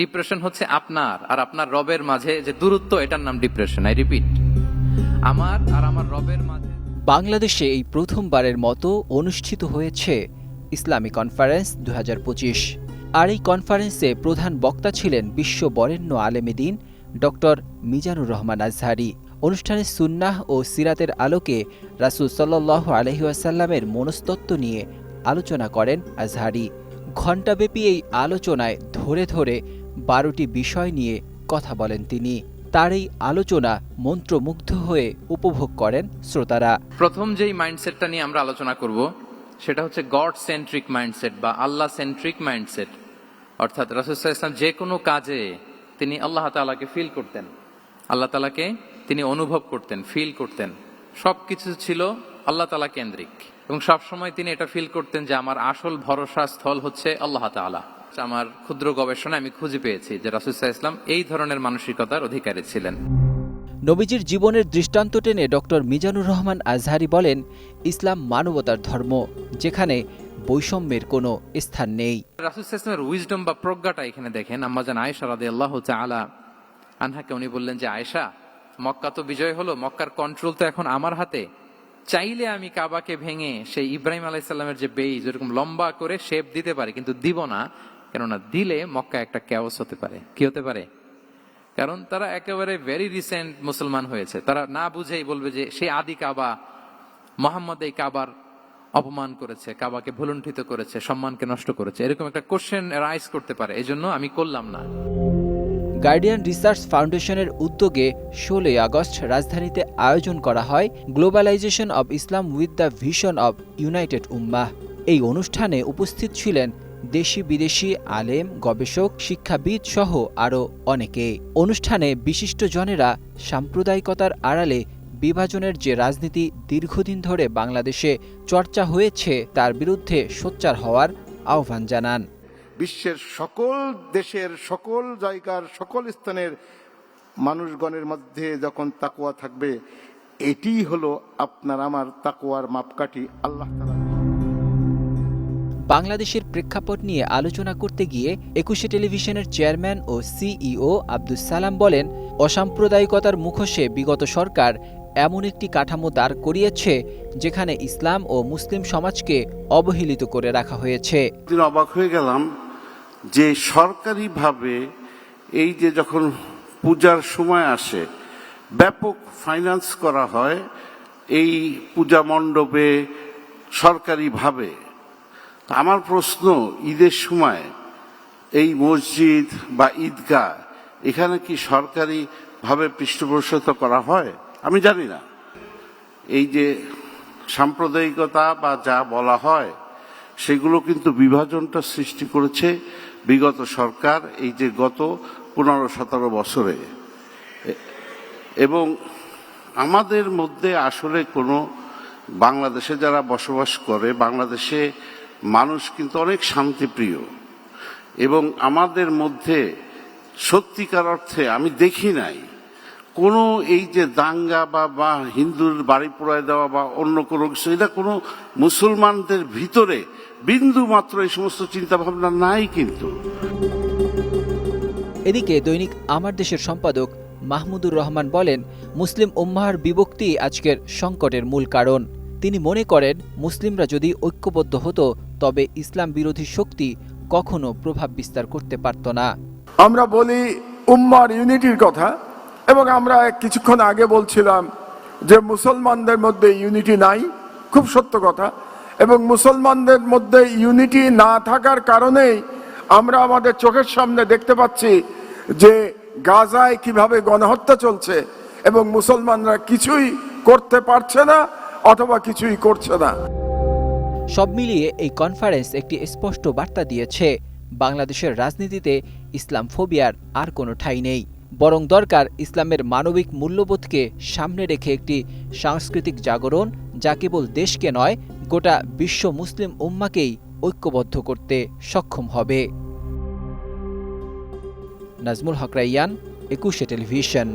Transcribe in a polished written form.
Depression হচ্ছে আপনার আর আপনার রবের মাঝে যে দূরত্ব, এটার নাম ডিপ্রেশন। আই রিপিট, আমার আর আমার রবের মাঝে। বাংলাদেশে এই প্রথমবারের মতো অনুষ্ঠিত হয়েছে ইসলামী কনফারেন্স 2025। আর এই কনফারেন্সে প্রধান বক্তা ছিলেন বিশ্ব বরেণ্য আলেমে দ্বীন ডক্টর মিজানুর রহমান আজহারী। অনুষ্ঠানে সুন্নাহ ও সিরাতের আলোকে রাসূল সাল্লাল্লাহু আলাইহি ওয়াসাল্লামের মনস্তত্ত্ব নিয়ে আলোচনা করেন আজহারী। ঘণ্টাব্যাপী এই আলোচনায় ধরে ধরে 12টি বিষয় নিয়ে কথা বলেন তিনি। তার এই আলোচনা মন্ত্রমুগ্ধ হয়ে উপভোগ করেন শ্রোতারা। প্রথম যেই মাইন্ডসেটটা নিয়ে আমরা আলোচনা করব সেটা হচ্ছে গড সেন্ট্রিক মাইন্ডসেট বা আল্লাহ সেন্ট্রিক মাইন্ডসেট। অর্থাৎ রাসূল সাল্লাল্লাহু আলাইহি ওয়াসাল্লাম যে কোনো কাজে তিনি আল্লাহ তাআলাকে ফিল করতেন, আল্লাহ তাআলাকে তিনি অনুভব করতেন, ফিল করতেন। সবকিছু ছিল আল্লাহ তাআলা কেন্দ্রিক এবং সবসময় তিনি এটা ফিল করতেন যে আমার আসল ভরসা স্থল হচ্ছে আল্লাহ তাআলা। আমার ক্ষুদ্র গবেষণায় আমি খুঁজে পেয়েছি যে রাসূল সাল্লাল্লাহু আলাইহি ওয়াসাল্লাম এই ধরনের মানসিকতার অধিকারী ছিলেন। নবীজির জীবনের দৃষ্টান্ত টেনে ডক্টর মিজানুর রহমান আজহারী বলেন, ইসলাম মানবতার ধর্ম, যেখানে বৈষম্যের কোনো স্থান নেই। রাসূল সাল্লাল্লাহু আলাইহি ওয়াসাল্লামের উইজডম বা প্রজ্ঞাটা এখানে দেখেন। আম্মাজান আয়েশা রাদিয়াল্লাহু তাআলা আনহাকে উনি বললেন যে, আয়েশা, মক্কা তো বিজয় হলো, মক্কার কন্ট্রোল তো এখন আমার হাতে। চাইলে আমি কাবাকে ভেঙে সেই ইব্রাহিম আলাইহিস সালামের যে বেইজ এরকম লম্বা করে শেপ দিতে পারি, কিন্তু দিব না। কেননা দিলে মক্কা একটা ক্যাওস হতে পারে। কি হতে পারে? কারণ তারা একেবারে ভেরি রিসেন্ট মুসলমান হয়েছে, তারা না বুঝেই বলবে যে সেই আদি কাবা, মোহাম্মদ এই কাবার অপমান করেছে, কাবাকে ভুলুণ্ঠিত করেছে, সম্মানকে নষ্ট করেছে, এরকম একটা কোশ্চেন রাইজ করতে পারে। এজন্য আমি করলাম না। গার্ডিয়ান রিসার্চ ফাউন্ডেশনের উদ্যোগে 16 আগস্ট রাজধানীতে আয়োজন করা হয় globalization of Islam with the vision of united Ummah. এই অনুষ্ঠানে উপস্থিত ছিলেন দেশি বিদেশি আলেম, গবেষক, শিক্ষাবিদ সহ আরও অনেকে। অনুষ্ঠানে বিশিষ্টজনেরা সাম্প্রদায়িকতার আড়ালে বিভাজনের যে রাজনীতি দীর্ঘদিন ধরে বাংলাদেশে চর্চা হয়েছে তার বিরুদ্ধে সোচ্চার হওয়ার আহ্বান জানান। বিশ্বের সকল দেশের সকল জায়গার সকল স্থানের মানুষগণের মধ্যে যখন তাকওয়া থাকবে, এটিই হলো আপনার আমার তাকওয়ার মাপকাঠি আল্লাহ তাআলা। বাংলাদেশের প্রেক্ষাপট নিয়ে আলোচনা করতে গিয়ে 21 টেলিভিশনের চেয়ারম্যান ও সিইও আব্দুস সালাম বলেন, অসাম্প্রদায়িকতার মুখোশে বিগত সরকার এমন একটি কাঠামো দাঁড় করিয়েছে যেখানে ইসলাম ও মুসলিম সমাজকে অবহেলিত করে রাখা হয়েছে। অবাক হয়ে গেলাম যে সরকারিভাবে এই যে যখন পূজার সময় আসে ব্যাপক ফাইন্যান্স করা হয় এই পূজা মণ্ডপে সরকারিভাবে। আমার প্রশ্ন, ঈদের সময় এই মসজিদ বা ঈদগাহ এখানে কি সরকারিভাবে পৃষ্ঠপোষকতা করা হয়? আমি জানি না। এই যে সাম্প্রদায়িকতা বা যা বলা হয় সেগুলো কিন্তু বিভাজনটা সৃষ্টি করেছে বিগত সরকার এই যে গত 15-17 বছরে। এবং আমাদের মধ্যে আসলে কোনো বাংলাদেশে যারা বসবাস করে, বাংলাদেশে মানুষ কিন্তু অনেক শান্তিপ্রিয় এবং আমাদের মধ্যে সত্যিকার অর্থে আমি দেখি নাই কোনো এই যে দাঙ্গা বা হিন্দুর বাড়ি পোড়ায় দেওয়া বা অন্য কোনো কিছু, এটা কোনো মুসলমানদের ভিতরে বিন্দু মাত্র এই সমস্ত চিন্তা ভাবনা নাই। কিন্তু এদিকে দৈনিক আমার দেশের সম্পাদক মাহমুদুর রহমান বলেন, মুসলিম উম্মাহর বিভক্তি আজকের সংকটের মূল কারণ। তিনি মনে করেন, মুসলিমরা যদি ঐক্যবদ্ধ হতো তবে ইসলাম বিরোধী শক্তি কখনো প্রভাব বিস্তার করতে পারত না। আমরা বলি উম্মার ইউনিটির কথা, এবং আমরা কিছুক্ষণ আগে বলছিলাম যে মুসলমানদের মধ্যে ইউনিটি নাই, খুব সত্য কথা। এবং মুসলমানদের মধ্যে ইউনিটি না থাকার কারণেই আমরা আমাদের চোখের সামনে দেখতে পাচ্ছি যে গাজায় কিভাবে গণহত্যা চলছে এবং মুসলমানরা কিছুই করতে পারছে না অথবা কিছুই করছে না। সব মিলিয়ে এই কনফারেন্স একটি স্পষ্ট বার্তা দিয়েছে, বাংলাদেশের রাজনীতিতে ইসলাম ফোবিয়ার আর কোনো ঠাঁই নেই, বরং দরকার ইসলামের মানবিক মূল্যবোধকে সামনে রেখে একটি সাংস্কৃতিক জাগরণ যা কেবল দেশকে নয় গোটা বিশ্ব মুসলিম উম্মাকেই ঐক্যবদ্ধ করতে সক্ষম হবে। নাজমুল হক রাইয়ান, 21 টেলিভিশন।